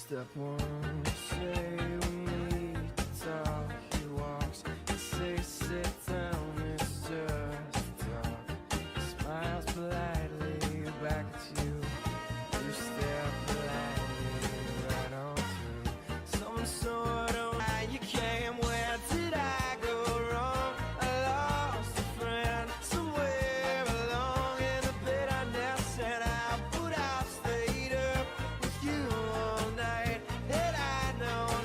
Step one, say we need to talk. He walks, you say sit down, it's just talk. He smiles politely back at you. You stare politely right on through some sort of lie you came. Where did I go wrong? I lost a friend somewhere along in the bitterness, and I stayed up with you all night. Had I known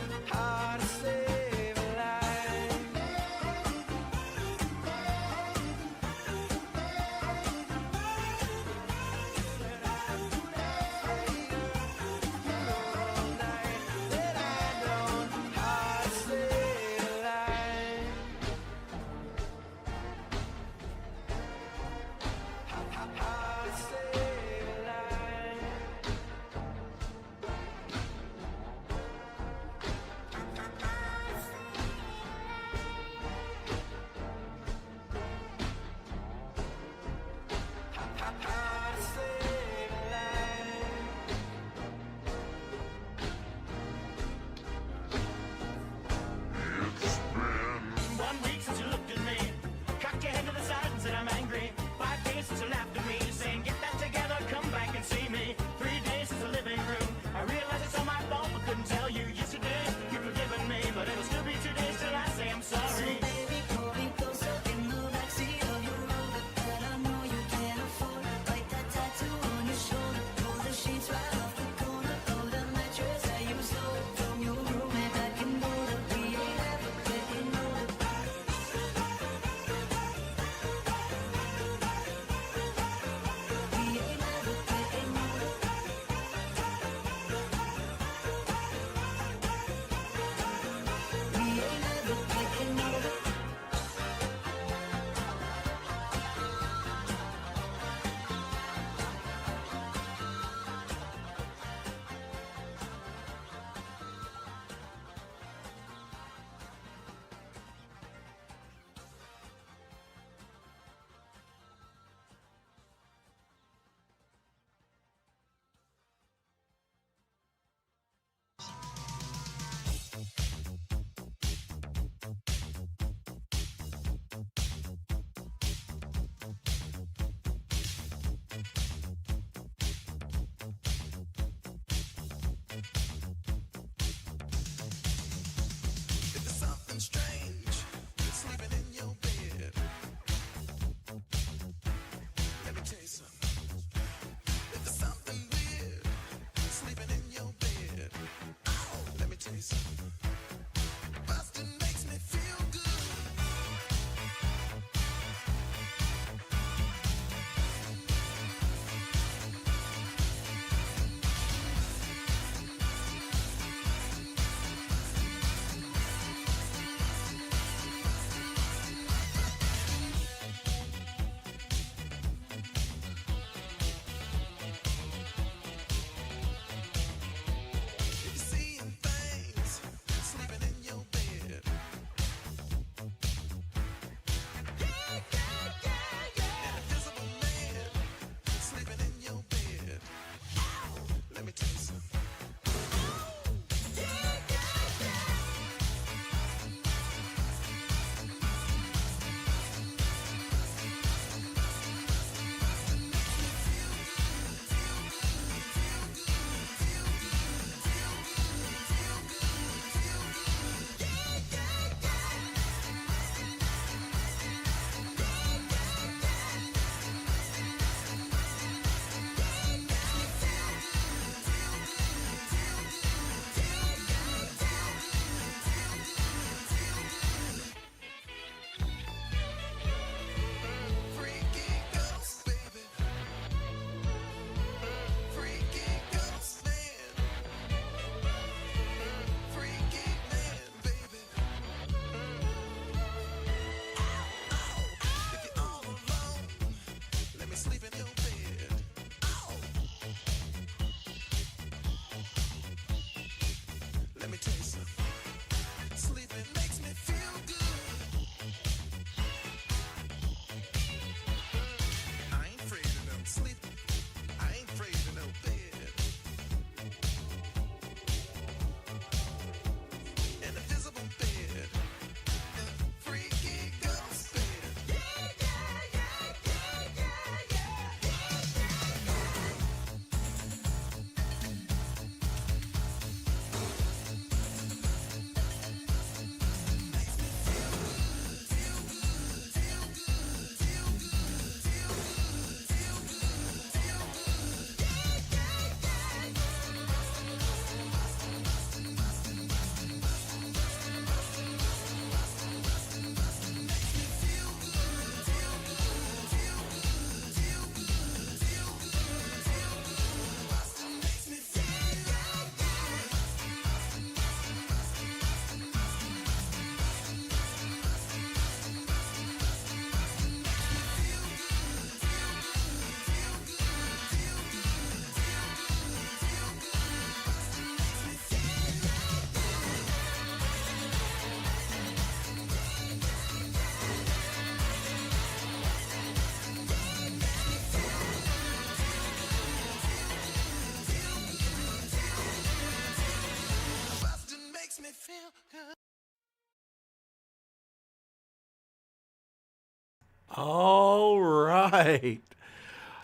All right.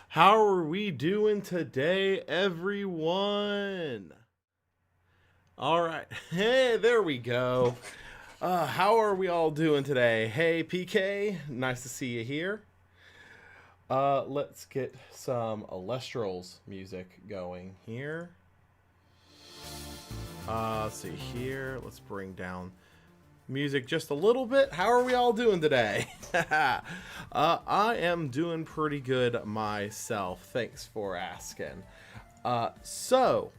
How are we doing today, everyone? All right. Hey, there we go. How are we all doing today? Hey, PK. Nice to see you here. Let's get some elestrals music going here. Let's see here. Let's bring down music just a little bit. How are we all doing today? I am doing pretty good myself. Thanks for asking. So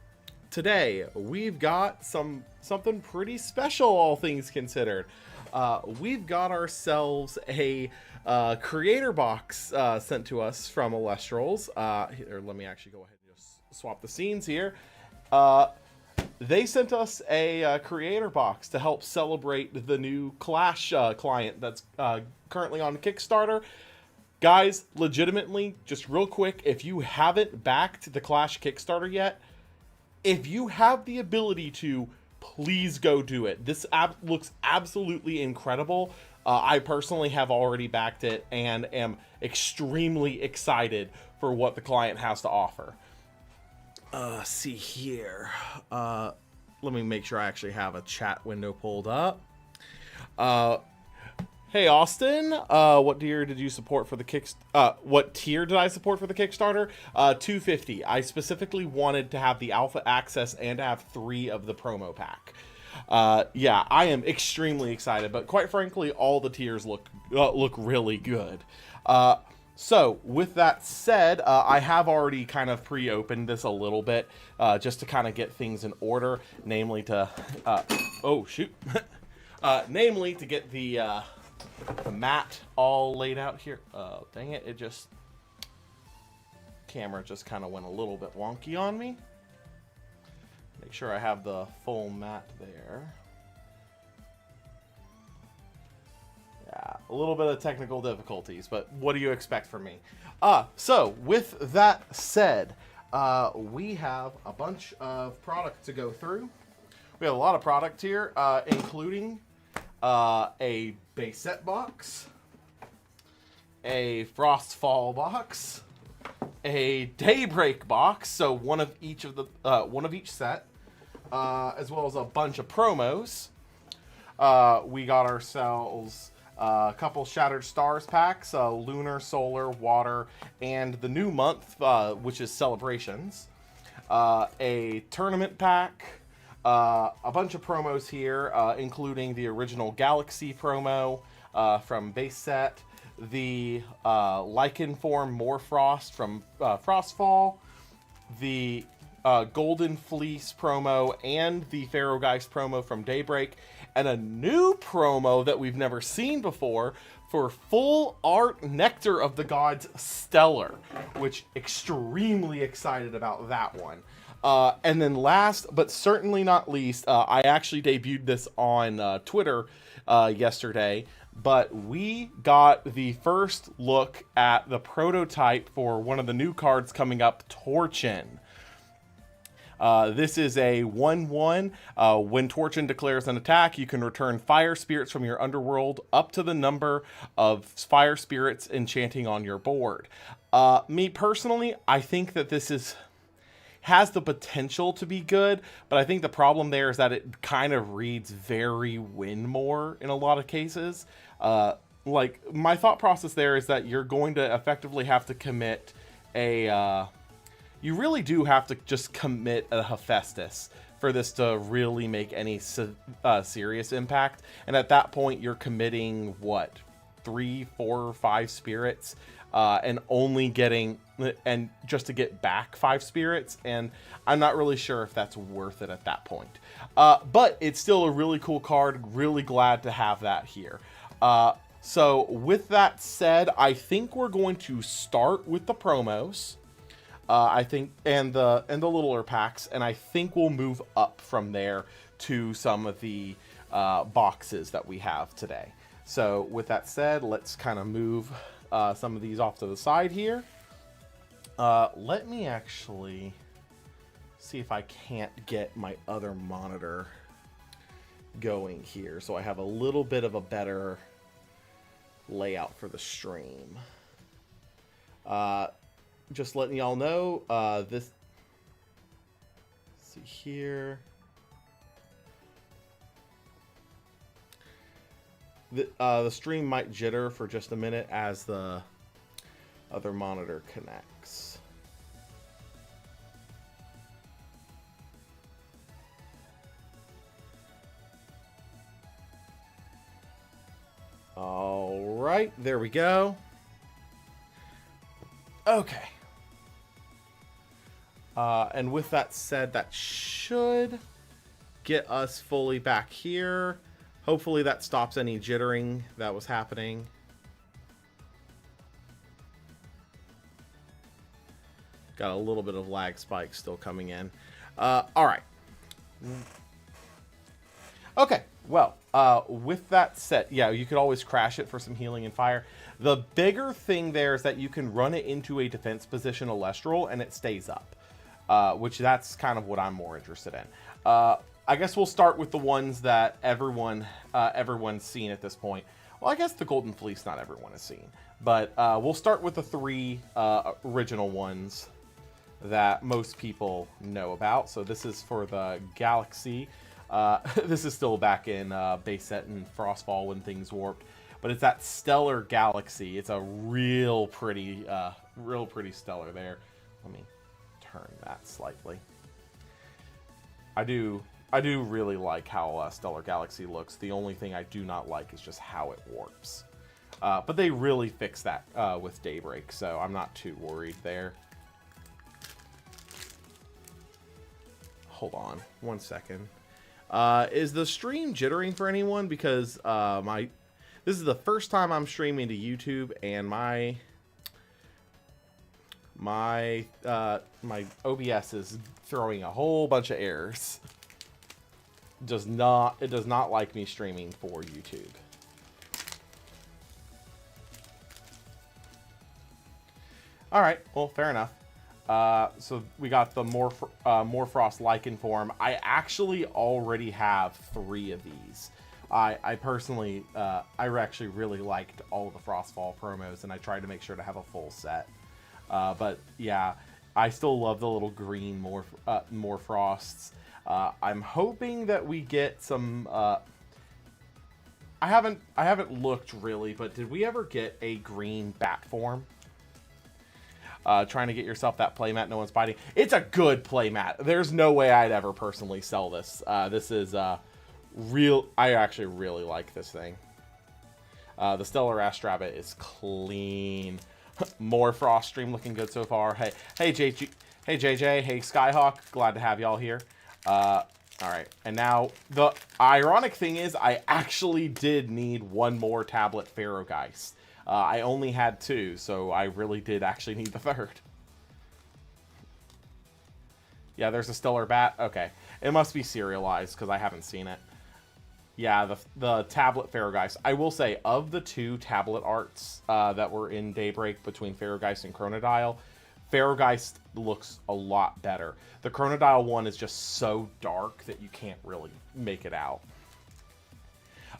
today we've got something pretty special, all things considered. We've got ourselves a creator box sent to us from Elestrals. Here, let me actually go ahead and just swap the scenes here. They sent us a creator box to help celebrate the new Clash client that's currently on Kickstarter. Guys, legitimately, just real quick, if you haven't backed the Clash Kickstarter yet, if you have the ability to, please go do it. This app looks absolutely incredible. I personally have already backed it and am extremely excited for what the client has to offer. See here. Let me make sure I actually have a chat window pulled up. Hey Austin, what tier did you support for the what tier did I support for the Kickstarter? 250. I specifically wanted to have the alpha access and have 3 of the promo pack. Yeah, I am extremely excited, but quite frankly, all the tiers look really good. So, with that said, I have already kind of pre-opened this a little bit, just to kind of get things in order, namely to, oh shoot, namely to get the mat all laid out here. Oh, dang it, camera just kind of went a little bit wonky on me. Make sure I have the full mat there. Yeah, a little bit of technical difficulties, but what do you expect from me? So with that said, we have a bunch of product to go through. We have a lot of product here, including a base set box, a Frostfall box, a Daybreak box, so one of each set, as well as a bunch of promos. We got ourselves a couple Shattered Stars packs, Lunar, Solar, Water, and the new month, which is Celebrations. A tournament pack, a bunch of promos here, including the original Galaxy promo from base set, the Lycan form Morfrost from Frostfall, the Golden Fleece promo, and the Pharaoh Geist promo from Daybreak, and a new promo that we've never seen before for Full Art Nectar of the Gods Stellar, which extremely excited about that one. And then last, but certainly not least, I actually debuted this on Twitter yesterday, but we got the first look at the prototype for one of the new cards coming up, Torchin. This is a 1/1. When Torchin declares an attack, you can return fire spirits from your underworld up to the number of fire spirits enchanting on your board. Me personally, I think that this has the potential to be good, but I think the problem there is that it kind of reads very Winmore in a lot of cases. Like, my thought process there is that you're going to effectively have to commit you really do have to just commit a Hephaestus for this to really make any serious impact. And at that point, you're committing, what, 3, 4, 5 spirits, and only getting, and just to get back 5 spirits. And I'm not really sure if that's worth it at that point. But it's still a really cool card. Really glad to have that here. So with that said, I think we're going to start with the promos. I think, and the littler packs, and I think we'll move up from there to some of the boxes that we have today. So with that said, let's kind of move some of these off to the side here. Let me actually see if I can't get my other monitor going here, so I have a little bit of a better layout for the stream. Just letting y'all know, this, let's see here. The stream might jitter for just a minute as the other monitor connects. All right, there we go. Okay. And with that said, that should get us fully back here. Hopefully that stops any jittering that was happening. Got a little bit of lag spike still coming in. All right. Okay, well, with that said, yeah, you could always crash it for some healing and fire. The bigger thing there is that you can run it into a defense position elestral and it stays up, which that's kind of what I'm more interested in. I guess we'll start with the ones that everyone's seen at this point. Well, I guess the Golden Fleece not everyone has seen, but we'll start with the 3 original ones that most people know about. So this is for the Galaxy. This is still back in base set and Frostfall when things warped, but it's that Stellar Galaxy. It's a real pretty stellar there. Let me turn that slightly. I do really like how Stellar Galaxy looks. The only thing I do not like is just how it warps. But they really fixed that with Daybreak, so I'm not too worried there. Hold on one second. Is the stream jittering for anyone? Because this is the first time I'm streaming to YouTube, and my OBS is throwing a whole bunch of errors. It does not like me streaming for YouTube. All right, well, fair enough. So we got the Morfrost Lichen form. I actually already have 3 of these. I personally, I actually really liked all of the Frostfall promos, and I tried to make sure to have a full set. But yeah, I still love the little green Morfrosts. I'm hoping that we get some. I haven't looked really, but did we ever get a green bat form? Trying to get yourself that playmat no one's biting. It's a good playmat. There's no way I'd ever personally sell this. This is real. I actually really like this thing. The Stellar Astrabbit is clean. More Frost stream looking good so far. Hey JJ, hey Skyhawk. Glad to have y'all here. All right, and now the ironic thing is I actually did need 1 more tablet Pharaohgeist. I only had 2, so I really did actually need the 3rd. Yeah, there's a Stellar Bat. Okay, it must be serialized because I haven't seen it. Yeah, the tablet Pharaohgeist. I will say, of the 2 tablet arts that were in Daybreak between Pharaohgeist and Chronodile, Pharaohgeist looks a lot better. The Chronodile one is just so dark that you can't really make it out.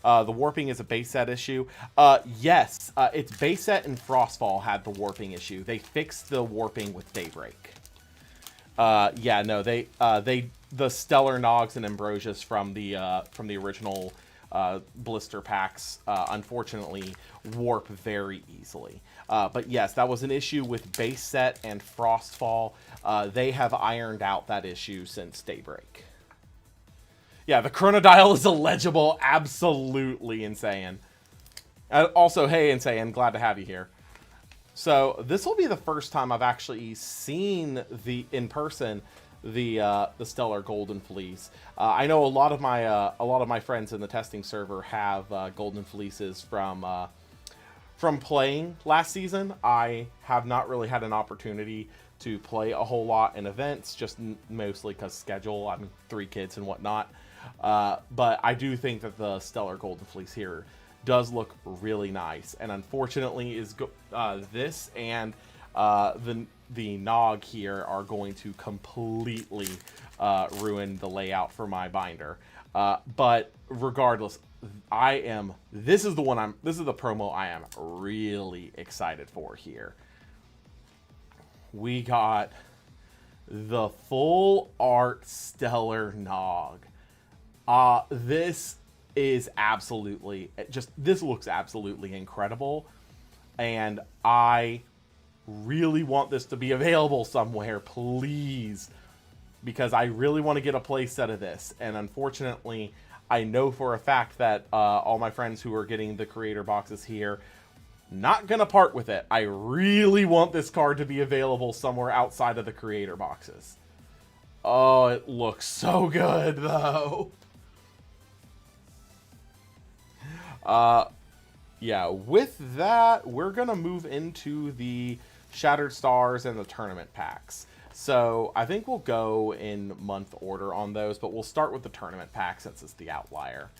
The warping is a base set issue. Yes, it's base set and Frostfall had the warping issue. They fixed the warping with Daybreak. Yeah, no, the Stellar Nogs and Ambrosias from the original blister packs unfortunately warp very easily. But yes, that was an issue with base set and Frostfall. They have ironed out that issue since Daybreak. Yeah, the Chronodile is illegible. Absolutely insane. Also, hey, Insane, glad to have you here. So this will be the first time I've actually seen in person the Stellar Golden Fleece. I know a lot of my friends in the testing server have Golden Fleeces from playing last season. I have not really had an opportunity to play a whole lot in events, just mostly because schedule. I mean, 3 kids and whatnot. But I do think that the Stellar Golden Fleece here does look really nice, and unfortunately is this and the Nog here are going to completely ruin the layout for my binder. But regardless, this is the promo I am really excited for here. We got the full art Stellar Nog. This is absolutely, this looks absolutely incredible. And I really want this to be available somewhere, please. Because I really want to get a play set of this. And unfortunately, I know for a fact that all my friends who are getting the creator boxes here, not gonna part with it. I really want this card to be available somewhere outside of the creator boxes. Oh, it looks so good though. Yeah, with that, we're gonna move into the Shattered Stars and the tournament packs. So I think we'll go in month order on those, but we'll start with the tournament pack since it's the outlier.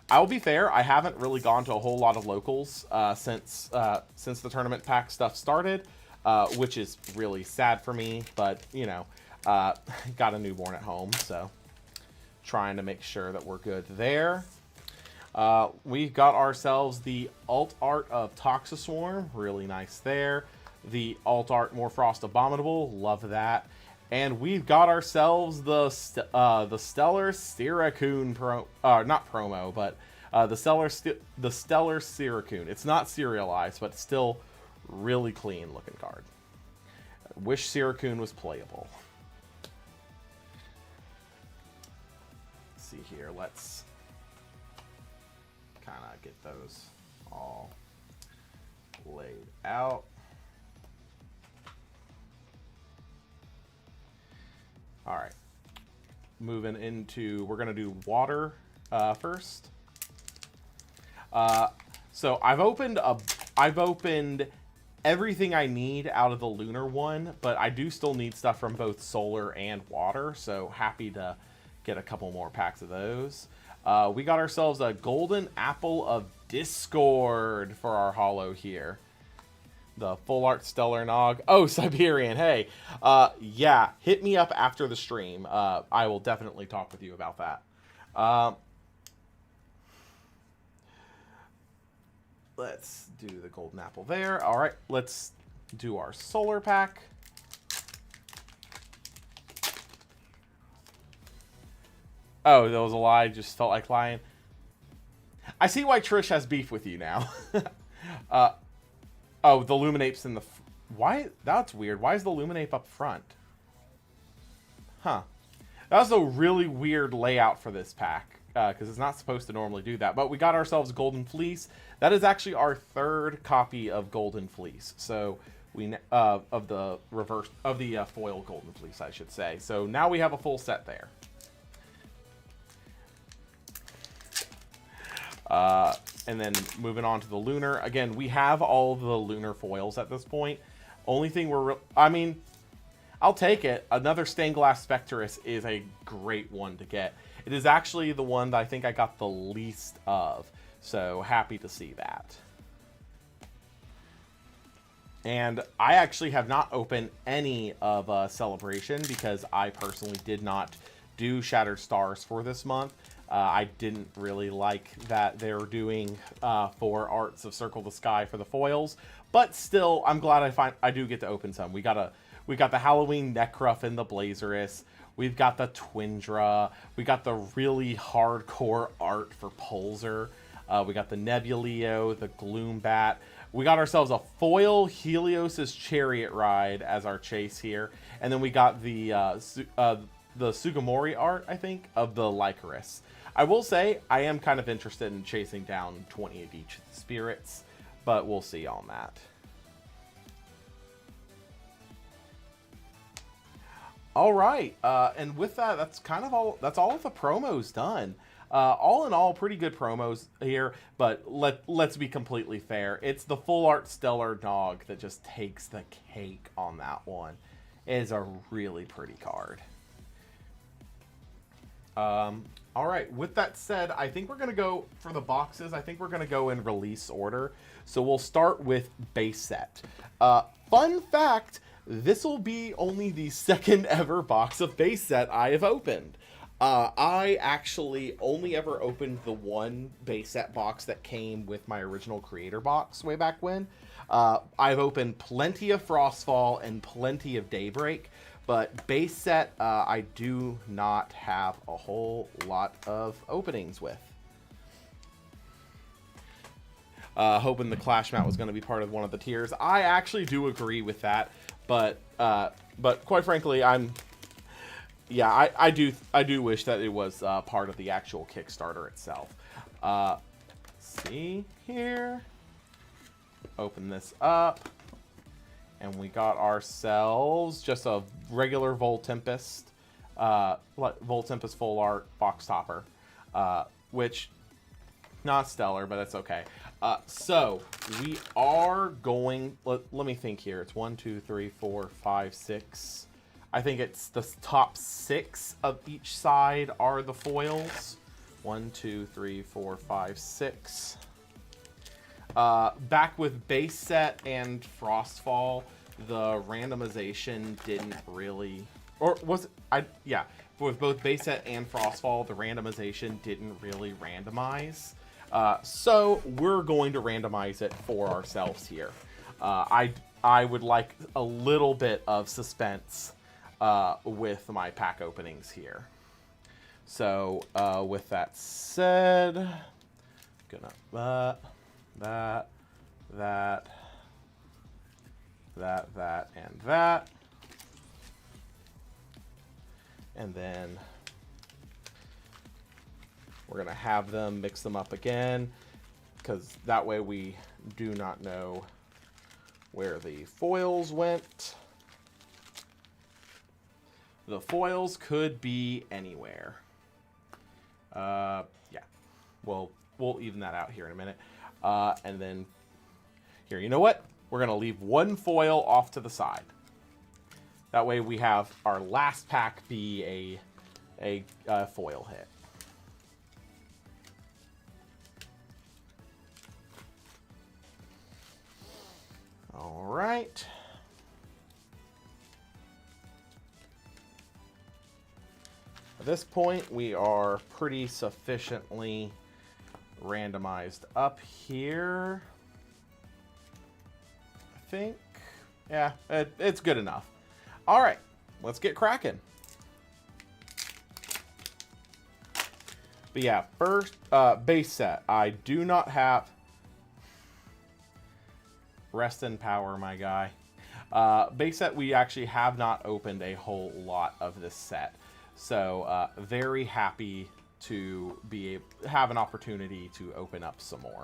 I'll be fair, I haven't really gone to a whole lot of locals since the tournament pack stuff started, which is really sad for me, but, you know, got a newborn at home, so trying to make sure that we're good there. We got ourselves the alt art of Toxiswarm, really nice there. The alt art Morfrost Abominable, love that. And we've got ourselves the Stellar Siracoon not promo, but the Stellar Siracoon. It's not serialized, but still really clean looking card. Wish Siracoon was playable. Let's see here. Let's kind of get those all laid out. All right, moving into, we're gonna do water first. So I've opened everything I need out of the lunar one, but I do still need stuff from both solar and water. So happy to get a couple more packs of those. We got ourselves a golden apple of Discord for our holo here. The full art Stellar Nog. Oh, Siberian, hey. Yeah, hit me up after the stream. I will definitely talk with you about that. Let's do the golden apple there. All right, let's do our solar pack. Oh, that was a lie. Just felt like lying. I see why Trish has beef with you now. Oh, the Luminape's in the... Why? That's weird. Why is the Luminape up front? Huh. That was a really weird layout for this pack, because it's not supposed to normally do that. But we got ourselves Golden Fleece. That is actually our third copy of Golden Fleece. So we of the foil Golden Fleece, I should say. So now we have a full set there. And then moving on to the lunar. Again, we have all of the lunar foils at this point. Only thing I mean, I'll take it. Another Stained Glass Spectrus is a great one to get. It is actually the one that I think I got the least of. So happy to see that. And I actually have not opened any of Celebration because I personally did not do Shattered Stars for this month. I didn't really like that they're doing 4 arts of Circle the Sky for the foils, but still, I'm glad I do get to open some. We got the Halloween Necruff and the Blazerus. We've got the Twindra. We got the really hardcore art for Pulsar. We got the Nebuleo, the Gloombat. We got ourselves a foil Helios's Chariot Ride as our chase here, and then we got the Sugimori art, I think, of the Lycoris. I will say, I am kind of interested in chasing down 20 of each spirits, but we'll see on that. All right, and with that, that's kind of all. That's all of the promos done. All in all, pretty good promos here, but let's be completely fair. It's the full art Stellar Nog that just takes the cake on that one. It is a really pretty card. All right, with that said, I think we're going to go for the boxes. I think we're going to go in release order. So we'll start with base set. Fun fact, this will be only the second ever box of base set I have opened. I actually only ever opened the one base set box that came with my original creator box way back when. I've opened plenty of Frostfall and plenty of Daybreak, but base set I do not have a whole lot of openings with. Hoping the Clash mat was going to be part of one of the tiers. I actually do agree with that, but quite frankly, I do wish that it was part of the actual Kickstarter itself. See here, open this up, and we got ourselves just a regular Vol Tempest full art box topper, which not stellar, but that's okay. So we are going. Let me think here. It's 1, 2, 3, 4, 5, 6. I think it's the top 6 of each side are the foils. 1, 2, 3, 4, 5, 6. Back with base set and Frostfall, the randomization didn't really, or was it? Yeah, with both base set and Frostfall, the randomization didn't really randomize. So we're going to randomize it for ourselves here. I would like a little bit of suspense with my pack openings here. So with that said, gonna that, and that, and then we're gonna have them mix them up again, because that way we do not know where the foils went. The foils could be anywhere. Yeah, we'll even that out here in a minute. And then here, you know what? We're gonna leave one foil off to the side. That way we have our last pack be a foil hit. All right. At this point, we are pretty sufficiently randomized up here. I think. Yeah, it's good enough. All right, let's get cracking. But yeah, first base set. I do not have. Rest in power, my guy. Base set, we actually have not opened a whole lot of this set. So very happy to have an opportunity to open up some more.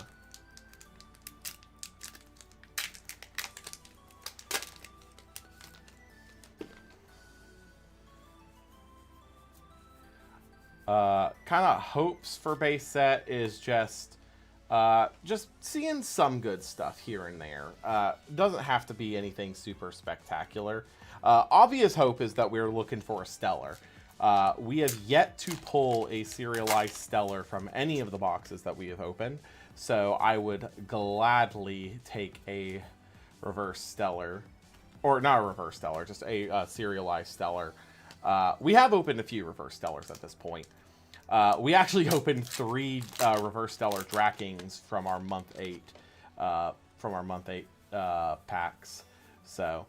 Kind of hopes for base set is just seeing some good stuff here and there. Doesn't have to be anything super spectacular. Obvious hope is that we're looking for a stellar. We have yet to pull a serialized stellar from any of the boxes that we have opened, so I would gladly take a reverse stellar, or not a reverse stellar, just a serialized stellar. We have opened a few reverse stellars at this point. We actually opened 3 reverse stellar Drakings from our month 8 packs. So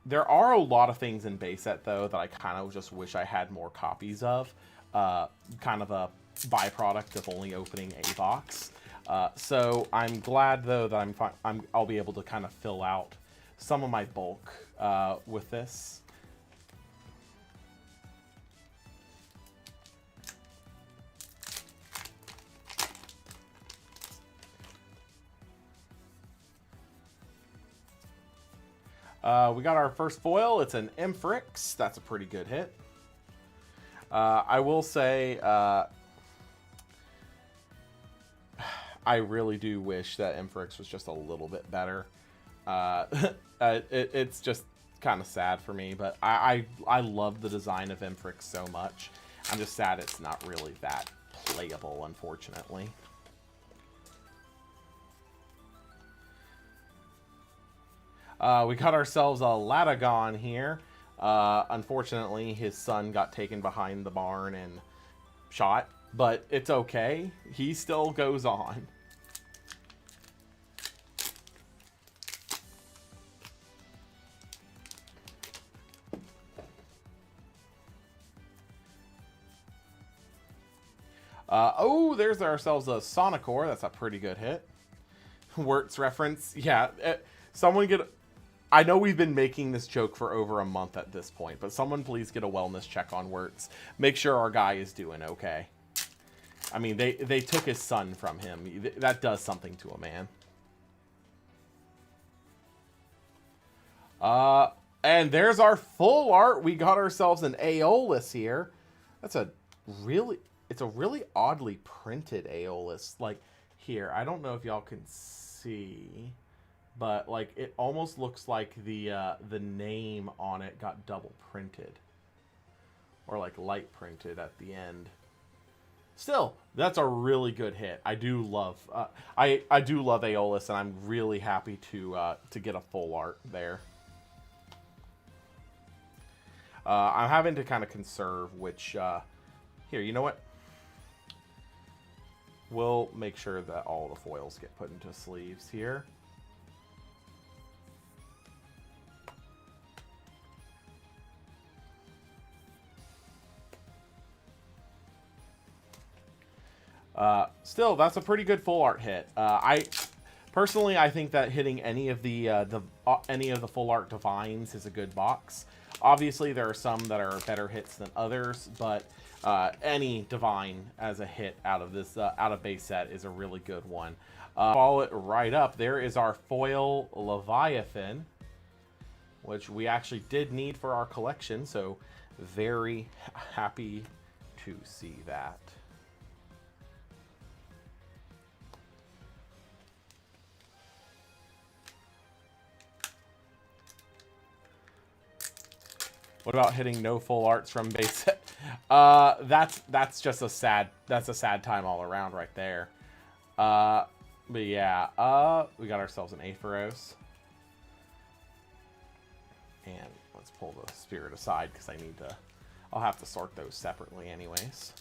there are a lot of things in base set though that I kind of just wish I had more copies of. Kind of a byproduct of only opening a box. So I'm glad though that I'll be able to kind of fill out some of my bulk with this. We got our first foil. It's an Emfrix. That's a pretty good hit. I will say, I really do wish that Emfrix was just a little bit better. It's just kind of sad for me, but I love the design of Emfrix so much. I'm just sad it's not really that playable, unfortunately. We got ourselves a Latagon here. Unfortunately, his son got taken behind the barn and shot, but it's okay. He still goes on. Oh, there's ourselves a Sonicor. That's a pretty good hit. Wirtz reference. Yeah, someone get... I know we've been making this joke for over a month at this point, but someone please get a wellness check on Wirtz. Make sure our guy is doing okay. I mean, they took his son from him. That does something to a man. And there's our full art. We got ourselves an Aeolus here. That's a really... It's a really oddly printed Aeolus. Like, here, I don't know if y'all can see, but like it almost looks like the name on it got double printed, or like light printed at the end. Still, that's a really good hit. I do love I do love Aeolus, and I'm really happy to get a full art there. I'm having to kind of conserve which. Here, you know what? We'll make sure that all the foils get put into sleeves here. Still, that's a pretty good full art hit. I think that hitting any of the full art divines is a good box. Obviously, there are some that are better hits than others, but any divine as a hit out of this out of base set is a really good one. Follow it right up. There is our foil Leviathan, which we actually did need for our collection, so very happy to see that. What about hitting no full arts from base set? That's just a sad time all around right there. But yeah, we got ourselves an Aphoros. And let's pull the spirit aside because I'll have to sort those separately anyways.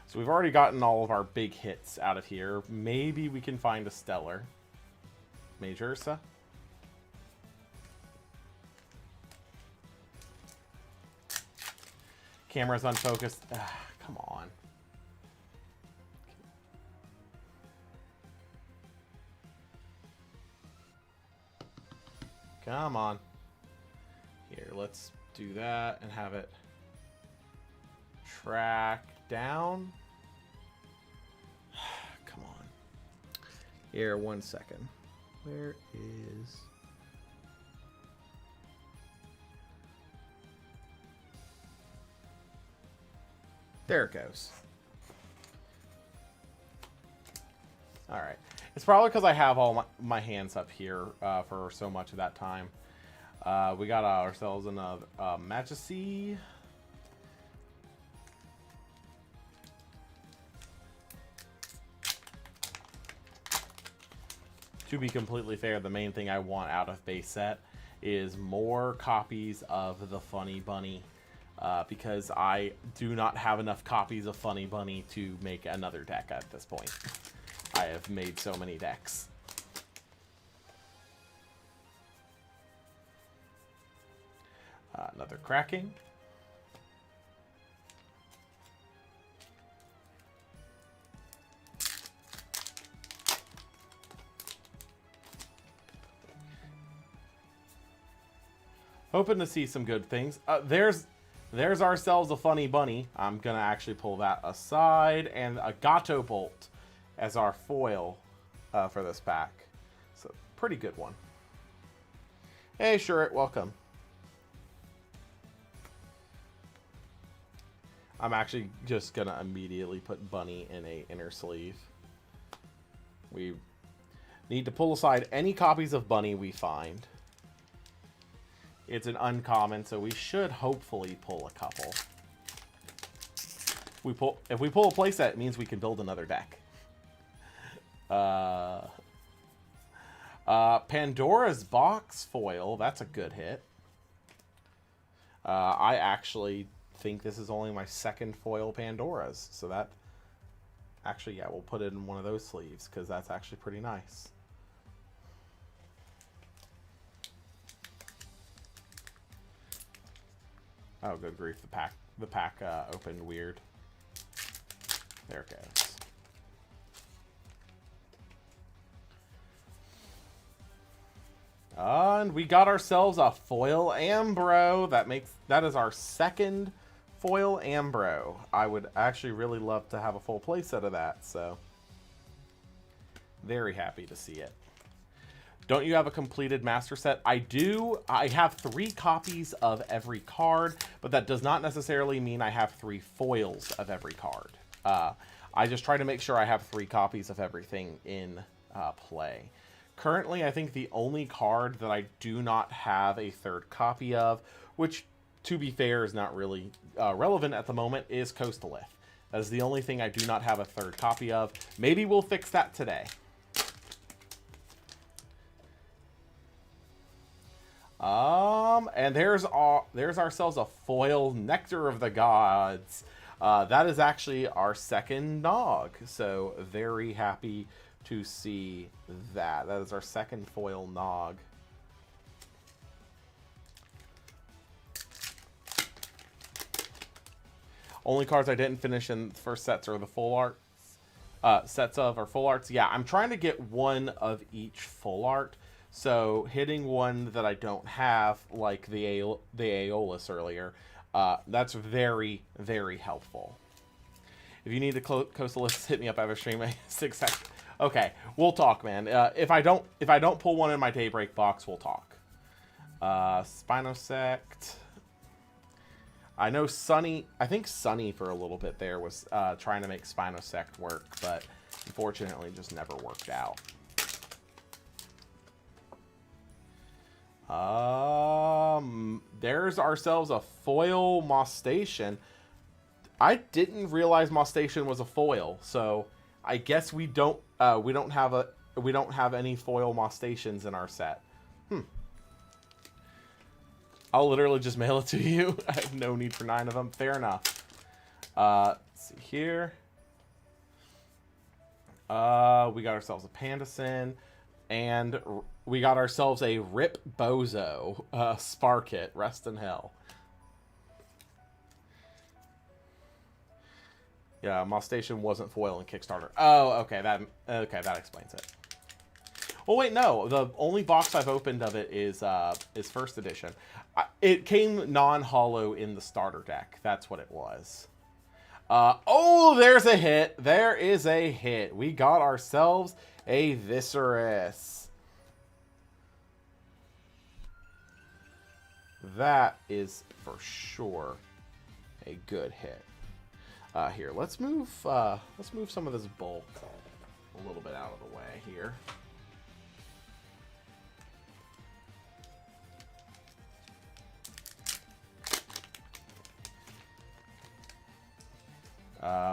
So we've already gotten all of our big hits out of here. Maybe we can find a stellar. Mage Ursa. Camera's unfocused. Come on. Come on. Here, let's do that and have it track down. Come on. Here, 1 second. Where is... There it goes. All right. It's probably because I have all my hands up here for so much of that time. We got ourselves another Majesty. To be completely fair, the main thing I want out of base set is more copies of the Funny Bunny. Because I do not have enough copies of Funny Bunny to make another deck at this point. I have made so many decks. Another cracking. Hoping to see some good things. There's ourselves a Funny Bunny. I'm going to actually pull that aside. And a Gato Bolt as our foil for this pack. So, pretty good one. Hey, Shurit, welcome. I'm actually just going to immediately put Bunny in a inner sleeve. We need to pull aside any copies of Bunny we find. It's an uncommon, so we should hopefully pull a couple. If we pull a playset, it means we can build another deck. Pandora's Box foil. That's a good hit. I actually think this is only my second foil Pandora's. So that... Actually, yeah, we'll put it in one of those sleeves because that's actually pretty nice. Oh, good grief! The pack opened weird. There it goes. And we got ourselves a foil Ambro. That is our second foil Ambro. I would actually really love to have a full playset of that, so very happy to see it. Don't you have a completed master set? I do. I have 3 copies of every card, but that does not necessarily mean I have 3 foils of every card. I just try to make sure I have 3 copies of everything in play. Currently, I think the only card that I do not have a 3rd copy of, which, to be fair, is not really relevant at the moment, is Coastalith. That is the only thing I do not have a 3rd copy of. Maybe we'll fix that today. And there's ourselves a foil Nectar of the Gods. That is actually our second Nog, so very happy to see that. That is our second foil Nog. Only cards I didn't finish in the first sets are the full arts. Sets of or full arts. Yeah, I'm trying to get one of each full art. So hitting one that I don't have, like the Aeolus earlier, that's very, very helpful. If you need the coastal list, hit me up after stream. 6 seconds. Okay, we'll talk, man. If I don't pull one in my Daybreak box, we'll talk. Spinosect. I know Sunny. I think Sunny for a little bit there was trying to make Spinosect work, but unfortunately, just never worked out. There's ourselves a foil Mostation. I didn't realize Mostation was a foil, so I guess we don't have any foil Mostations in our set. I'll literally just mail it to you. I have no need for 9 of them. Fair enough. Let's see here. We got ourselves a Pandison, and we got ourselves a Rip Bozo Sparkit. Rest in hell. Yeah, Mostation wasn't foil in Kickstarter. Oh, okay, that explains it. Oh wait, no. The only box I've opened of it is first edition. It came non-holo in the starter deck. That's what it was. Oh, there's a hit. There is a hit. We got ourselves a Viscerus. That is for sure a good hit. Here, let's move some of this bulk a little bit out of the way here.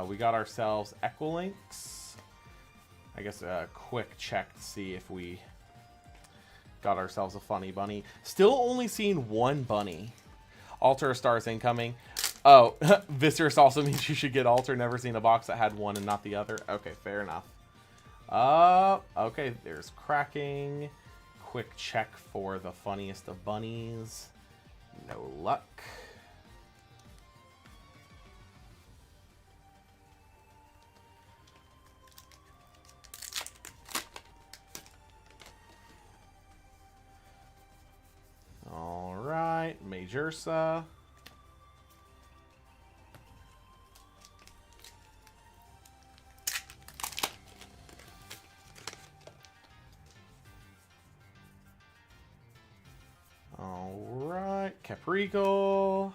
We got ourselves Equilinks. I guess a quick check to see if we got ourselves a funny bunny. Still only seen 1 bunny. Altar of Stars incoming. Oh, Viscerus also means you should get Altar. Never seen a box that had 1 and not the other. Okay, fair enough. Okay, there's Cracking. Quick check for the funniest of bunnies. No luck. All right, Majorsa. All right, Capricorn.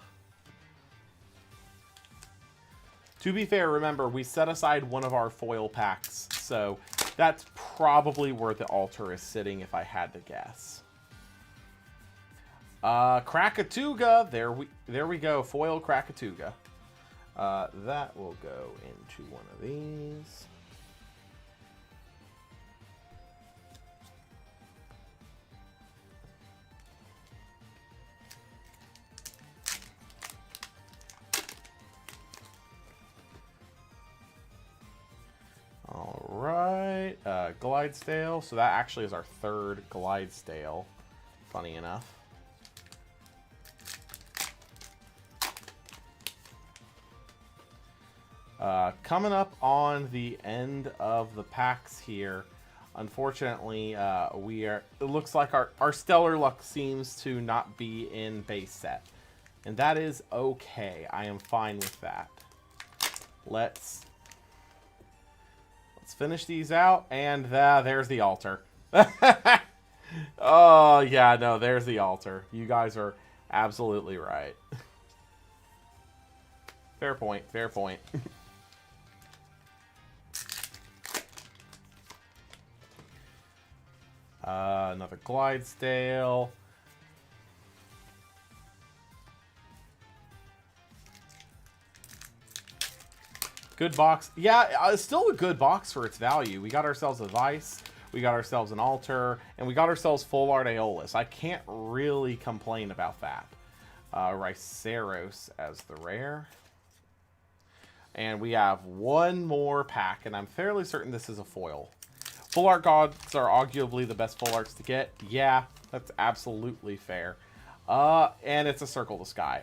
To be fair, remember, we set aside one of our foil packs, so that's probably where the altar is sitting if I had to guess. Krakatuga. There we go. Foil Krakatuga. That will go into one of these. Glidestale. So that actually is our third Glidestale, funny enough. Coming up on the end of the packs here, unfortunately, it looks like our stellar luck seems to not be in base set. And that is okay. I am fine with that. Let's finish these out, and there's the altar. Oh, yeah, no, there's the altar. You guys are absolutely right. Fair point, fair point. Another Glidestale. Good box. Yeah, it's still a good box for its value. We got ourselves a Vice, we got ourselves an Altar, and we got ourselves full art Aeolus. I can't really complain about that. Riceros as the rare. And we have one more pack, and I'm fairly certain this is a foil. Full art gods are arguably the best full arts to get. Yeah, that's absolutely fair. And it's a Circle the Sky.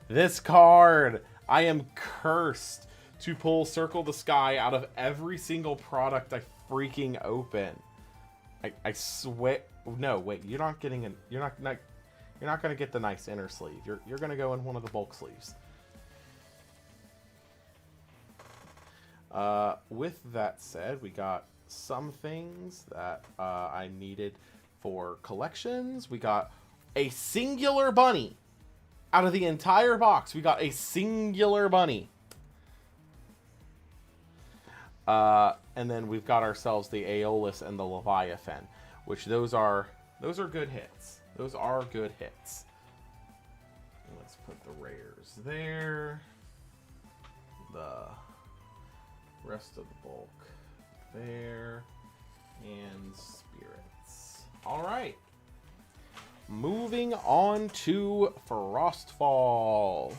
This card. I am cursed to pull Circle the Sky out of every single product I freaking open. I swear. No, wait. You're not getting an. You're not going to get the nice inner sleeve. You're going to go in one of the bulk sleeves. With that said, we got some things that I needed for collections. We got a singular bunny. Out of the entire box, we got a singular bunny. And then we've got ourselves the Aeolus and the Leviathan, which those are good hits. Those are good hits. Let's put the rares there. The rest of the bulk there. And spirits. All right. Moving on to Frostfall.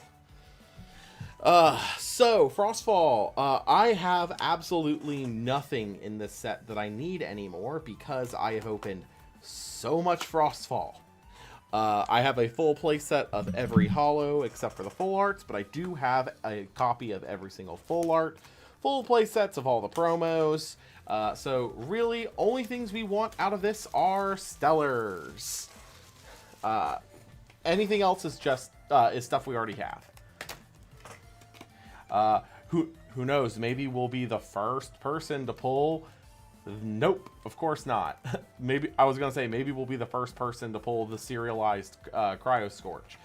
So Frostfall, I have absolutely nothing in this set that I need anymore because I have opened so much Frostfall. I have a full playset of every holo except for the full arts, but I do have a copy of every single full art, full playsets of all the promos. So really, only things we want out of this are stellars. Anything else is just is stuff we already have. Who knows? Maybe we'll be the first person to pull. Nope, of course not. Maybe I was gonna say maybe we'll be the first person to pull the serialized Cryo Scorch,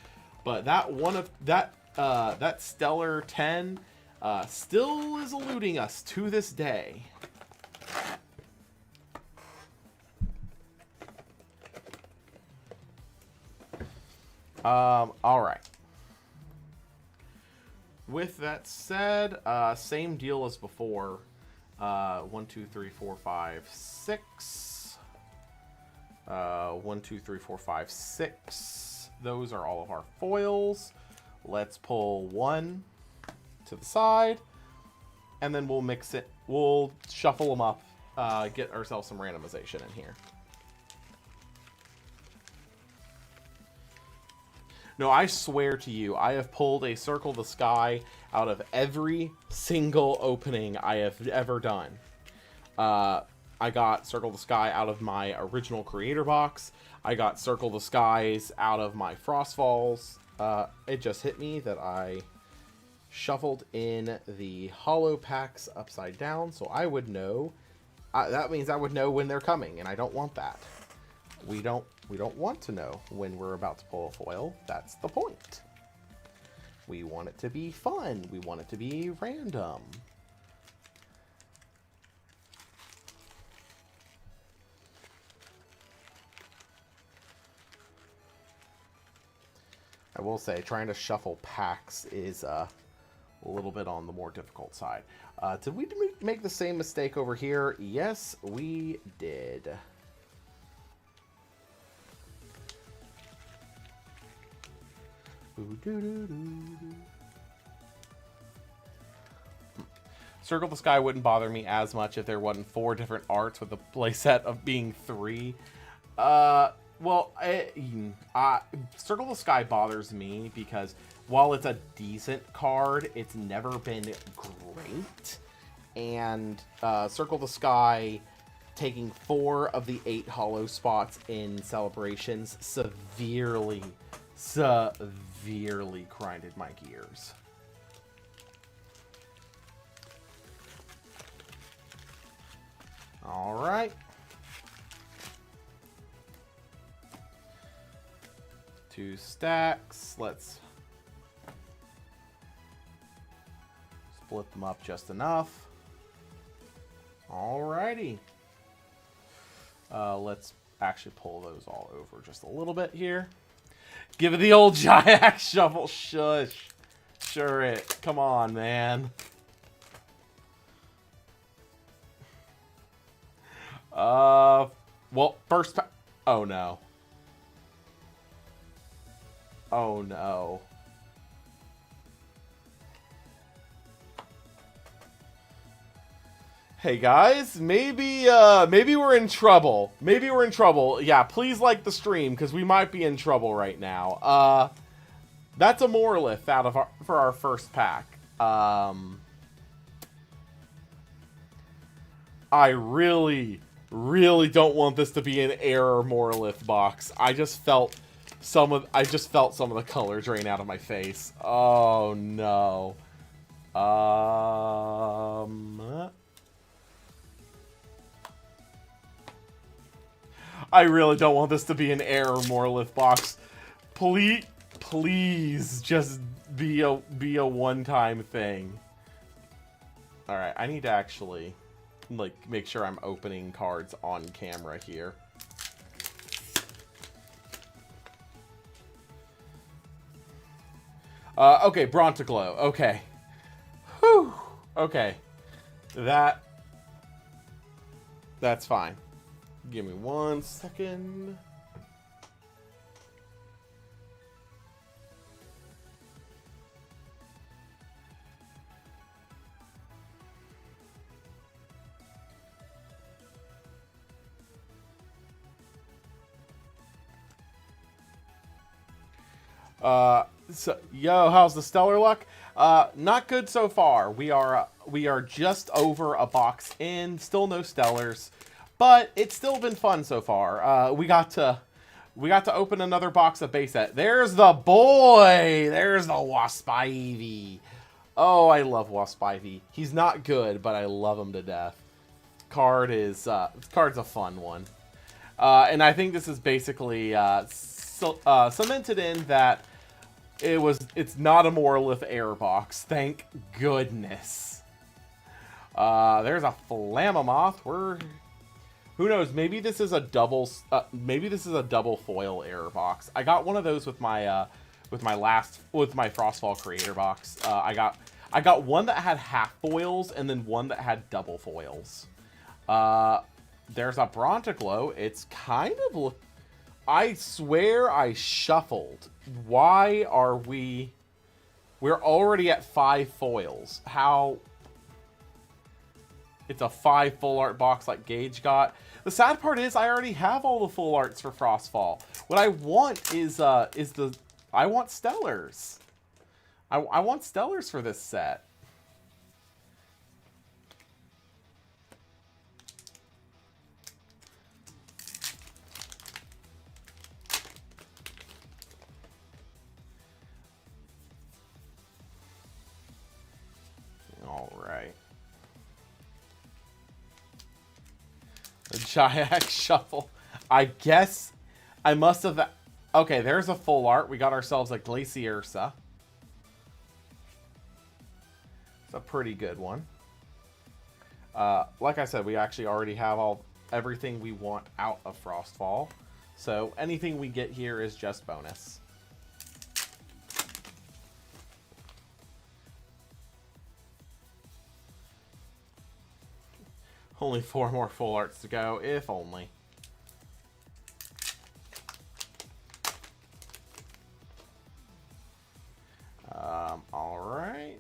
but that Stellar 10 still is eluding us to this day. All right. With that said, same deal as before. 1, 2, 3, 4, 5, 6. 1, 2, 3, 4, 5, 6. Those are all of our foils. Let's pull one to the side, and then we'll mix it. We'll shuffle them up, get ourselves some randomization in here. No, I swear to you, I have pulled a Circle the Sky out of every single opening I have ever done. I got Circle the Sky out of my original creator box. I got Circle the Skies out of my Frostfalls. It just hit me that I shuffled in the holo packs upside down, so I would know. That means I would know when they're coming, and I don't want that. We don't want to know when we're about to pull a foil. That's the point. We want it to be fun. We want it to be random. I will say, trying to shuffle packs is a little bit on the more difficult side. Did we make the same mistake over here? Yes, we did. Circle the Sky wouldn't bother me as much if there wasn't 4 different arts with the playset of being 3. Well, Circle the Sky bothers me because while it's a decent card, it's never been great. And Circle the Sky taking 4 of the 8 hollow spots in Celebrations severely grinded my gears. All right. Two stacks. Let's split them up just enough. Alrighty. Let's actually pull those all over just a little bit here. Give it the old Jiax Shuffle. Shush. Sure it. Come on, man. Well, first oh no. Oh no. Hey guys, maybe we're in trouble. Maybe we're in trouble. Yeah, please like the stream because we might be in trouble right now. That's a Morlith out of for our first pack. I really don't want this to be an error Morlith box. I just felt some of the color drain out of my face. Oh no. I really don't want this to be an error Morlith box. Please just be a one-time thing. All right, I need to actually make sure I'm opening cards on camera here. Okay, Brontiglow. Okay. Whew. Okay. That's fine. Give me 1 second. So, yo, how's the stellar luck? Not good so far. We are just over a box in, still no stellars, but it's still been fun so far. We got to open another box of base set. There's the boy. There's the Wasp Ivy. Oh, I love Wasp Ivy. He's not good, but I love him to death. Card's a fun one. And I think this is basically cemented in that it's not a Morlith air box. Thank goodness. There's a Flammoth. Who knows? Maybe this is a double. Maybe this is a double foil error box. I got one of those with my Frostfall creator box. I got one that had half foils and then one that had double foils. There's a Brontiglow. It's kind of. I swear I shuffled. Why are we... We're already at 5 foils. How... It's a 5 full art box like Gage got. The sad part is I already have all the full arts for Frostfall. What I want is I want Stellars. I want Stellars for this set. Alright. The Jiax Shuffle. I guess I must have... Okay, there's a full art. We got ourselves a Glaciersa. It's a pretty good one. Like I said, we actually already have everything we want out of Frostfall. So anything we get here is just bonus. Only 4 more full arts to go, if only. All right.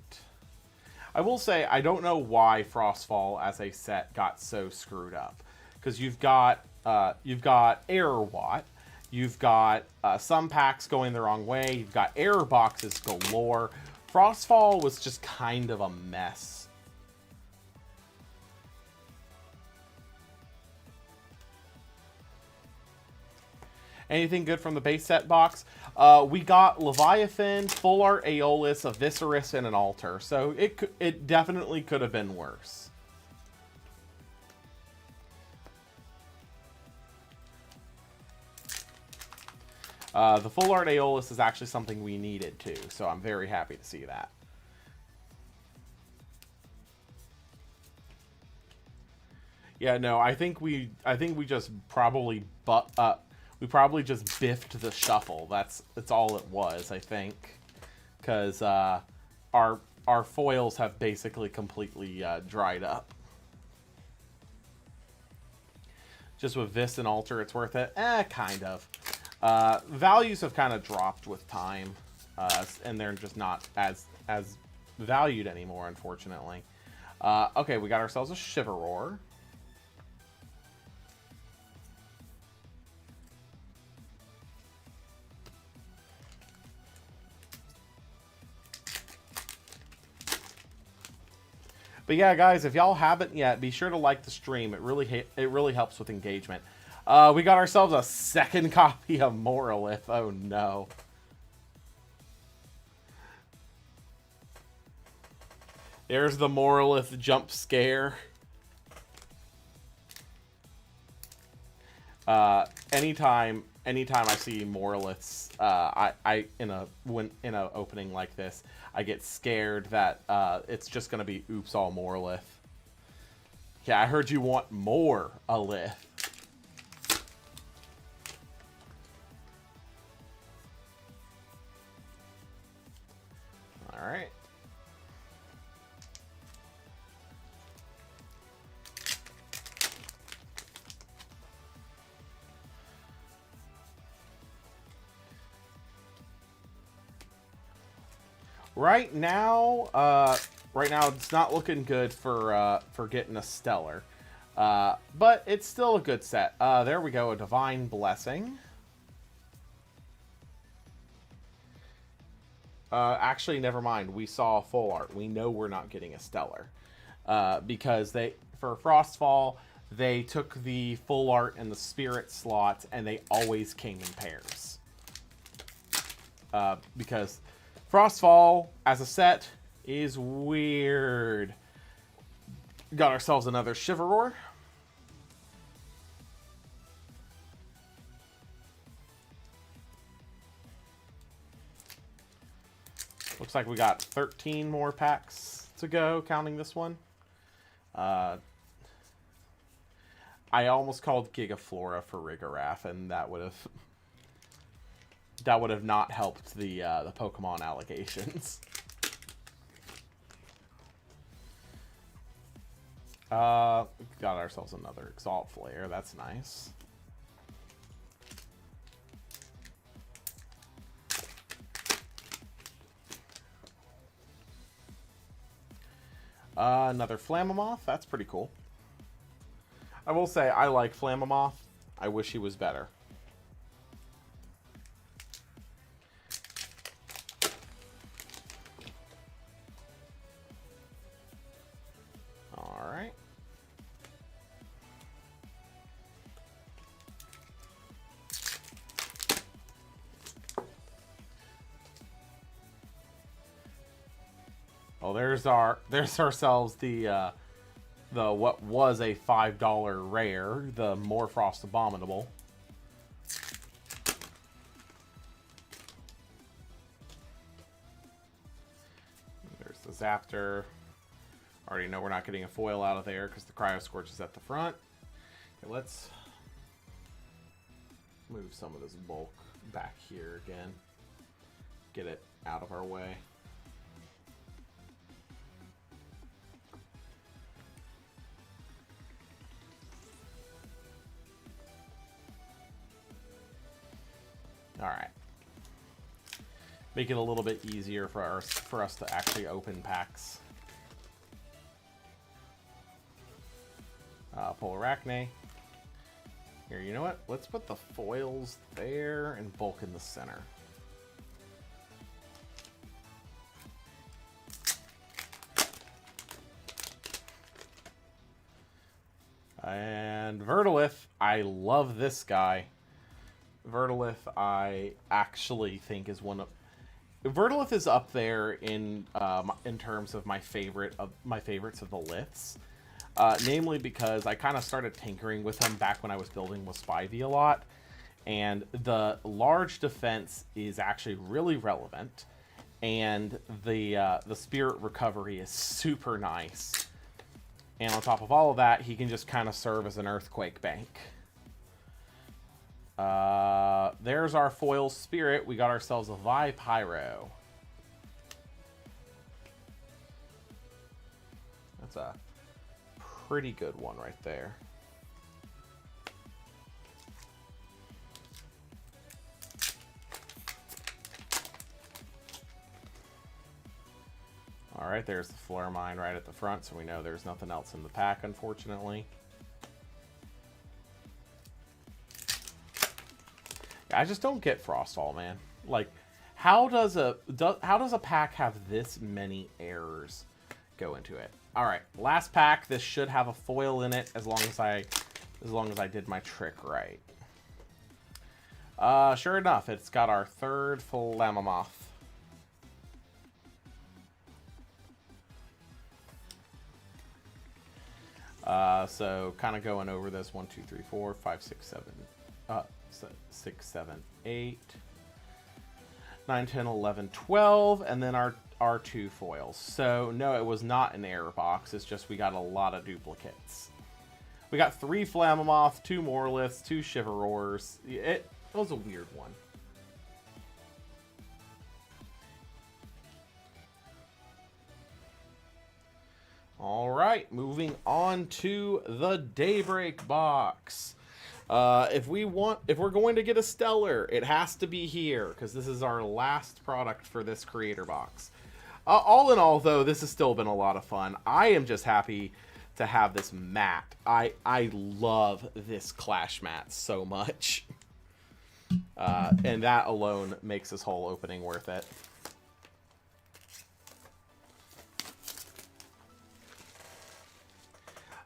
I will will say I don't know why Frostfall as a set got so screwed up, because you've got Error Watt, you've got some packs going the wrong way, you've got error boxes galore. Frostfall was just kind of a mess. Anything good from the base set box? We got Leviathan, Full Art Aeolus, a Viscerus, and an Altar. So it definitely could have been worse. The Full Art Aeolus is actually something we needed too, so I'm very happy to see that. Yeah, no, I think we just probably we probably just biffed the shuffle. That's all it was, I think, because our foils have basically completely dried up. Just with Vis and Altar, it's worth it. Kind of. Values have kind of dropped with time, and they're just not as valued anymore, unfortunately. Okay, we got ourselves a Shiverroar. But yeah, guys, if y'all haven't yet, be sure to like the stream. It really helps with engagement. We got ourselves a second copy of Moralith. Oh no. There's the Moralith jump scare. Anytime I see Moraliths, in a opening like this, I get scared that it's just gonna be oops all Moralith. Yeah, I heard you want more Alith. All right. Right now it's not looking good for getting a Stellar, but it's still a good set. There we go, a Divine Blessing. Actually, never mind. We saw Full Art. We know we're not getting a Stellar, because for Frostfall they took the Full Art and the Spirit slots, and they always came in pairs. Because Frostfall, as a set, is weird. Got ourselves another Shiverroar. Looks like we got 13 more packs to go, counting this one. I almost called Gigaflora for Rigorath, and that would have not helped the Pokemon allegations. Got ourselves another Exalt Flare. That's nice. Another Flammoth. That's pretty cool. I will say I like Flammoth. I wish he was better. Alright. Oh, there's ourselves the what was a $5 rare, the Morfrost Abominable. There's the Zaptor. Already know we're not getting a foil out of there because the Cryo Scorch is at the front. Okay, let's move some of this bulk back here again. Get it out of our way. Alright. Make it a little bit easier for us to actually open packs. Polarachne. Here, you know what? Let's put the foils there and bulk in the center. And Vertilith, I love this guy. Vertilith, I actually think is one of... Vertilith is up there in terms of my favorites of the liths. Namely because I kind of started tinkering with him back when I was building with Spivey a lot. And the large defense is actually really relevant. And the spirit recovery is super nice. And on top of all of that, he can just kind of serve as an earthquake bank. There's our foil spirit. We got ourselves a Vipyro. That's a pretty good one right there. Alright, there's the Flare Mine right at the front, so we know there's nothing else in the pack, unfortunately. I just don't get Frostfall, man. Like, how does a pack have this many errors go into it? All right, last pack. This should have a foil in it as long as I did my trick right. Sure enough, it's got our third Flammoth. So kind of going over this 1, 2, 3, 4, 5, 6, 7, 6, 7, 8, 9, 10, 11, 12, and then our 2 foils. So no, it was not an error box. It's just we got a lot of duplicates. We got 3 Flammoth, 2 Morliths, 2 Shiverors. It was a weird one. All right, moving on to the Daybreak box. If we're going to get a stellar, it has to be here because this is our last product for this creator box. All in all, though, this has still been a lot of fun. I am just happy to have this mat. I love this Clash mat so much. And that alone makes this whole opening worth it.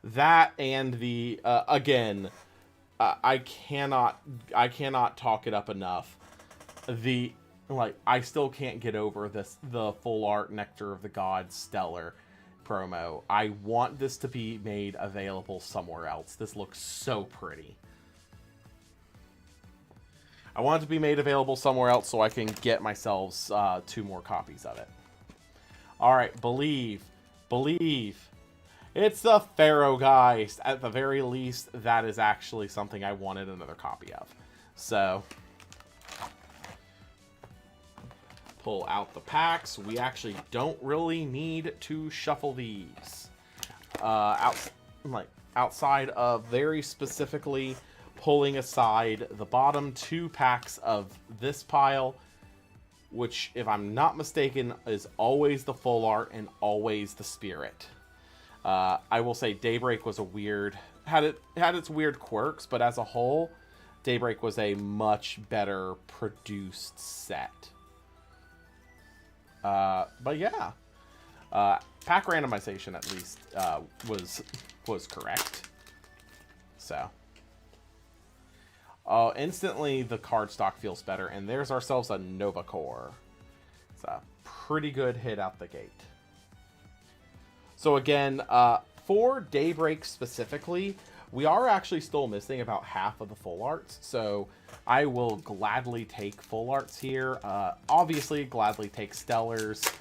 That and the again, I cannot talk it up enough. I still can't get over the full art Nectar of the Gods stellar promo. I want this to be made available somewhere else. This looks so pretty. I want it to be made available somewhere else so I can get myself 2 more copies of it. All right, believe. It's the Pharaoh Geist. At the very least, that is actually something I wanted another copy of. So, pull out the packs. We actually don't really need to shuffle these. Outside of very specifically pulling aside the bottom 2 packs of this pile, which, if I'm not mistaken, is always the full art and always the spirit. I will say Daybreak was had its weird quirks, but as a whole, Daybreak was a much better produced set. But yeah, pack randomization at least was correct. So, instantly the card stock feels better, and there's ourselves a Nova Core. It's a pretty good hit out the gate. So again, for Daybreak specifically, we are actually still missing about half of the full arts. So I will gladly take full arts here. Obviously, gladly take stellars.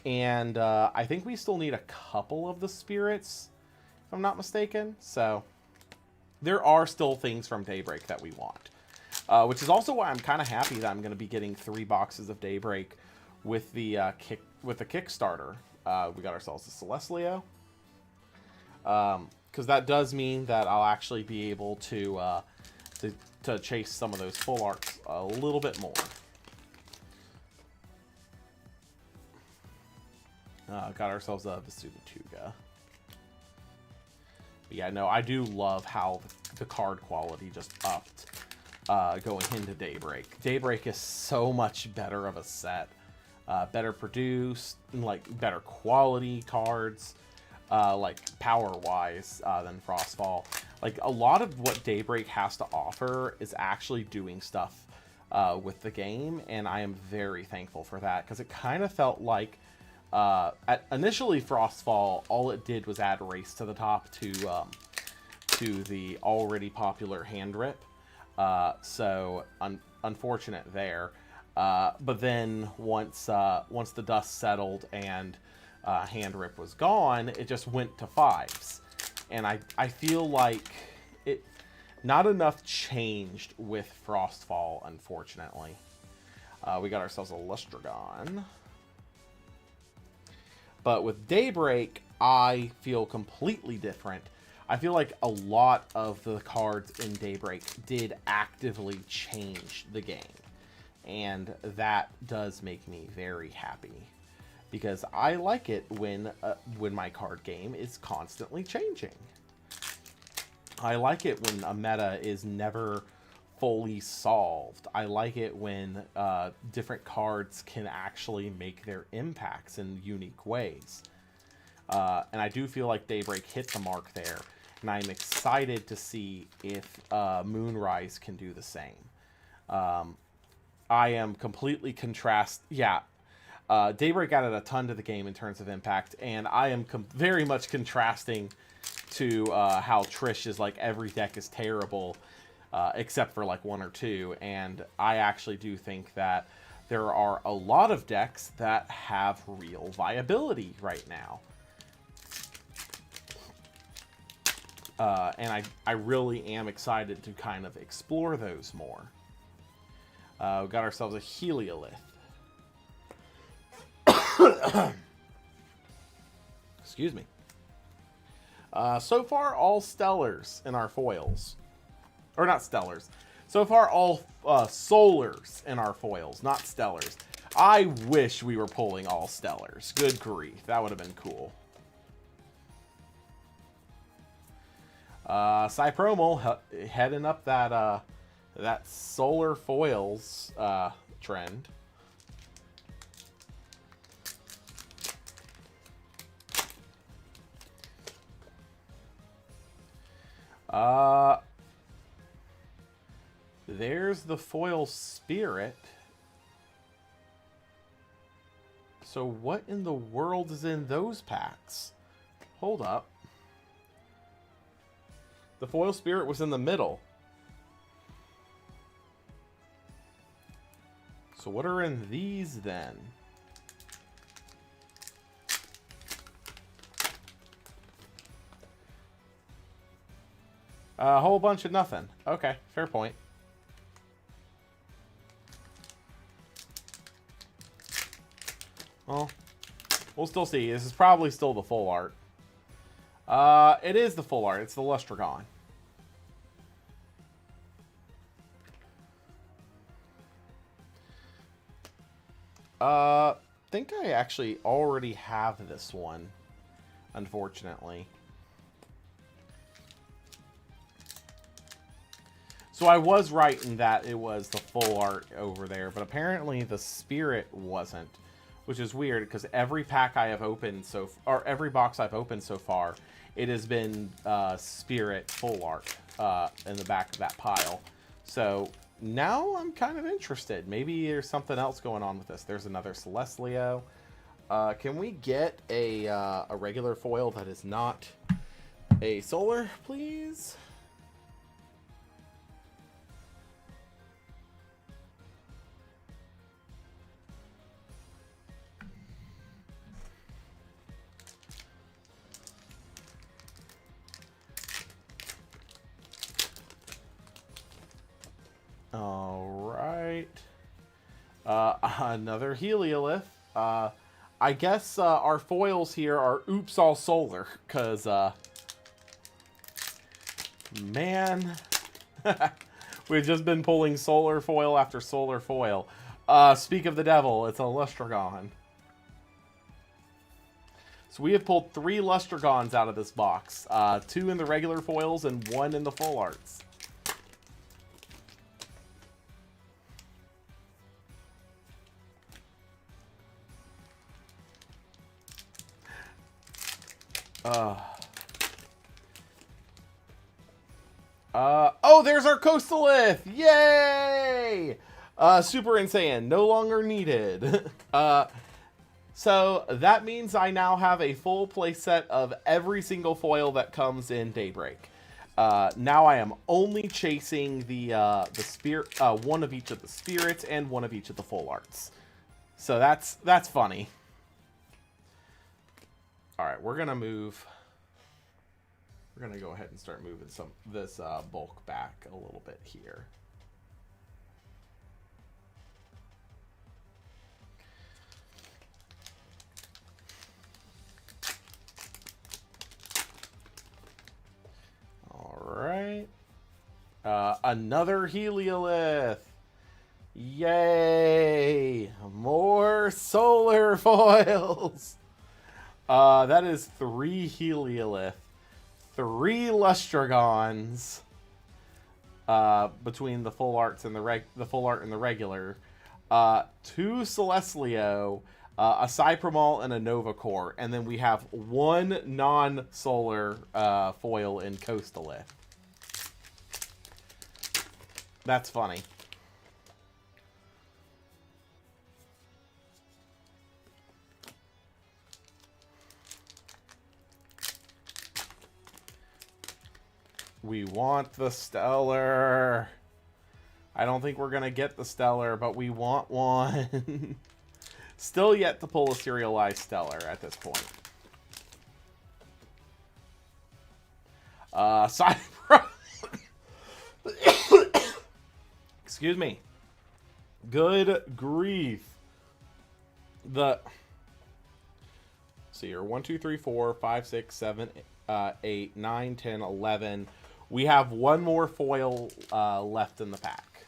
And I think we still need a couple of the spirits, if I'm not mistaken. So there are still things from Daybreak that we want. Which is also why I'm kind of happy that I'm going to be getting 3 boxes of Daybreak with the Kickstarter. We got ourselves a Celestleo. Because that does mean that I'll actually be able to chase some of those full arts a little bit more. Got ourselves a Vesuvatuga. But yeah, no, I do love how the card quality just upped going into Daybreak. Daybreak is so much better of a set. Better produced, like better quality cards, like power-wise than Frostfall. Like a lot of what Daybreak has to offer is actually doing stuff with the game, and I am very thankful for that, because it kind of felt like initially Frostfall, all it did was add Race to the Top to the already popular hand rip. So unfortunate there. But then once the dust settled and hand rip was gone, it just went to 5s. And I feel like not enough changed with Frostfall, unfortunately. We got ourselves a Lestragon. But with Daybreak, I feel completely different. I feel like a lot of the cards in Daybreak did actively change the game. And that does make me very happy. Because I like it when my card game is constantly changing. I like it when a meta is never fully solved. I like it when different cards can actually make their impacts in unique ways. And I do feel like Daybreak hit the mark there. And I'm excited to see if Moonrise can do the same. I am completely Daybreak added a ton to the game in terms of impact, and I am very much contrasting to how Trish is like every deck is terrible except for like 1 or 2, and I actually do think that there are a lot of decks that have real viability right now. And I really am excited to kind of explore those more. We got ourselves a Heliolith. Excuse me. So far, all Stellars in our foils. Or not Stellars. So far, all Solars in our foils, not Stellars. I wish we were pulling all Stellars. Good grief. That would have been cool. Cypromal heading up that solar foils trend. There's the foil spirit. So what in the world is in those packs? Hold up. The foil spirit was in the middle. So what are in these then? A whole bunch of nothing. Okay, fair point. Well, we'll still see. This is probably still the full art. It is the full art. It's the Lestragon. Think I actually already have this one, unfortunately. So I was right in that it was the full art over there, but apparently the spirit wasn't, which is weird because every pack I have opened or every box I've opened so far, it has been spirit full art in the back of that pile. So now I'm kind of interested. Maybe there's something else going on with this. There's another Celestlio. Can we get a regular foil that is not a solar, please? All right. Another Heliolith. I guess our foils here are oops all solar, because man, we've just been pulling solar foil after solar foil. Speak of the devil, it's a Lestragon. So So we have pulled 3 Lustragons out of this box. 2 in the regular foils and 1 in the full arts. Oh, there's our Coastalith! Yay! Super Insane, no longer needed. So that means I now have a full playset of every single foil that comes in Daybreak. Now I am only chasing the spirit, one of each of the spirits and one of each of the full arts. So that's funny. All right, we're gonna move. We're gonna go ahead and start moving this bulk back a little bit here. Alright. Another Heliolith. Yay! More solar foils! That is 3 Heliolith. 3 Lustragons. Between the full arts and the full art and the regular. 2 Celestlio. A Cyprimal and a Nova Core, and then we have 1 non-solar foil in Coastalith. That's funny. We want the Stellar. I don't think we're gonna get the Stellar, but we want one. Still yet to pull a serialized Stellar at this point. Excuse me. Good grief. See here. 1, 2, 3, 4, 5, 6, 7, 8, 9, 10, 11. We have 1 more foil left in the pack.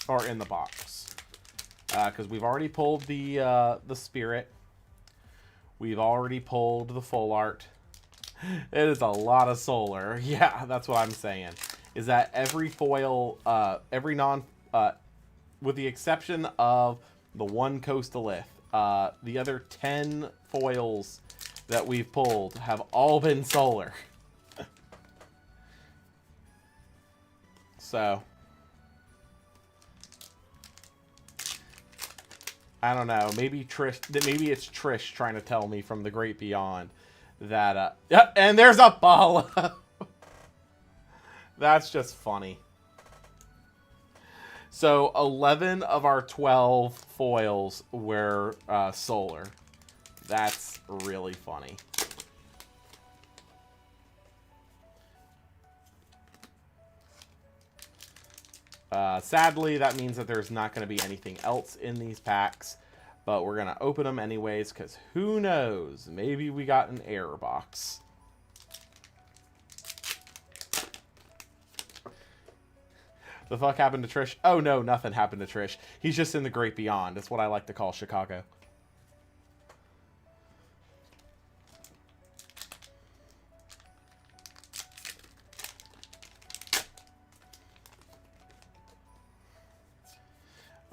Or in the box. Because we've already pulled the spirit. We've already pulled the full art. It is a lot of solar. Yeah, that's what I'm saying. Is that every foil, every with the exception of the 1 Coastalith, the other 10 foils that we've pulled have all been solar. So I don't know. Maybe it's Trish trying to tell me from the great beyond that. Yep, and there's a Bala. That's just funny. So 11 of our 12 foils were solar. That's really funny. Sadly, that means that there's not going to be anything else in these packs, but we're going to open them anyways, because who knows? Maybe we got an error box. The fuck happened to Trish? Oh no, nothing happened to Trish. He's just in the great beyond. That's what I like to call Chicago.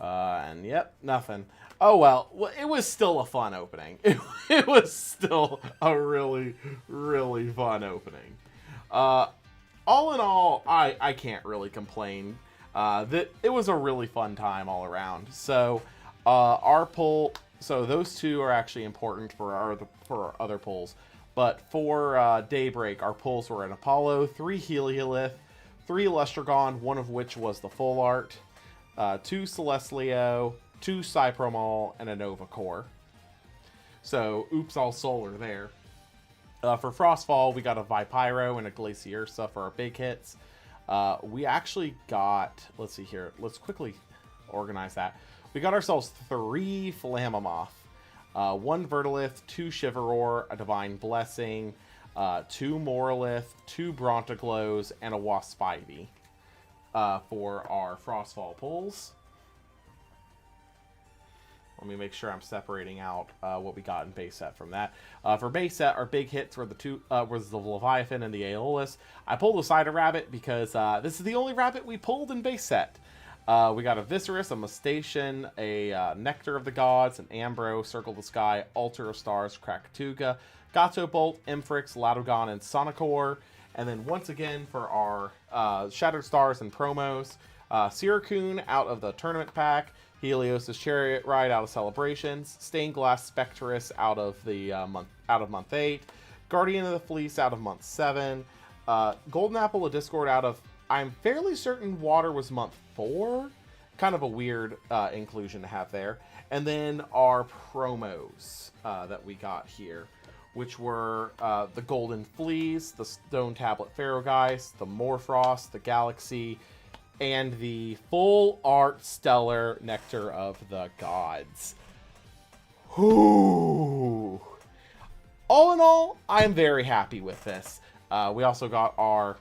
And yep, nothing. Oh well, it was still a fun opening. It was still a really, really fun opening. All in all, I can't really complain. That it was a really fun time all around. So our pull, so those 2 are actually important for our other pulls. But for Daybreak, our pulls were an Apollo, 3 Heliolith, 3 Lustragon, 1 of which was the full art. 2 Celestlio, 2 Cyprimal, and a Nova Core. So, oops, all solar there. For Frostfall, we got a Vipyro and a Glaciersa for our big hits. We actually got, let's see here, let's quickly organize that. We got ourselves 3 Flammoth, 1 Vertilith, 2 Shiveror, a Divine Blessing, 2 Morlith, 2 Brontoglows, and a Waspivy. For our Frostfall pulls. Let me make sure I'm separating out what we got in base set from that. For base set, our big hits were was the Leviathan and the Aeolus. I pulled a Cider Rabbit because this is the only rabbit we pulled in base set. We got a Viscerus, a Mustache, a Nectar of the Gods, an Ambro, Circle the Sky, Altar of Stars, Krakatuga, Gato Bolt, Imphrix, Ladogon, and Sonicor. And then once again for our Shattered Stars and promos, Siracoon out of the tournament pack, Helios' Chariot Ride out of Celebrations, Stained Glass Spectrus out of the month 8, Guardian of the Fleece out of month 7, Golden Apple of Discord out of, I'm fairly certain Water was month 4. Kind of a weird inclusion to have there. And then our promos that we got here, which were the Golden Fleece, the Stone Tablet Pharaohgeist, the Morfrost, the Galaxy, and the full art stellar Nectar of the Gods. Whew. All in all, I'm very happy with this. We also got our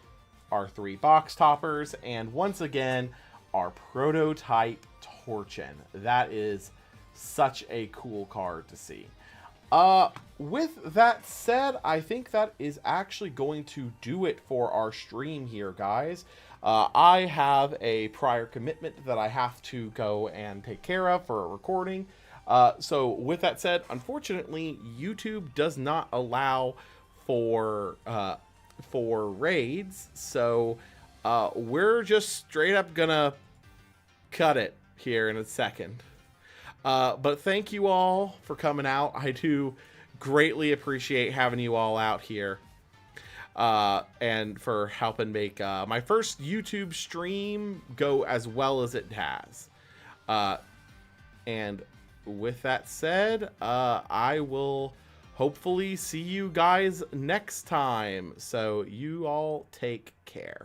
3 box toppers, and once again, our prototype Torchen. That is such a cool card to see. With that said, I think that is actually going to do it for our stream here, guys. I have a prior commitment that I have to go and take care of for a recording. So with that said, unfortunately, YouTube does not allow for raids. So we're just straight up gonna cut it here in a second. But thank you all for coming out. I do greatly appreciate having you all out here. And for helping make my first YouTube stream go as well as it has. And with that said, I will hopefully see you guys next time. So you all take care.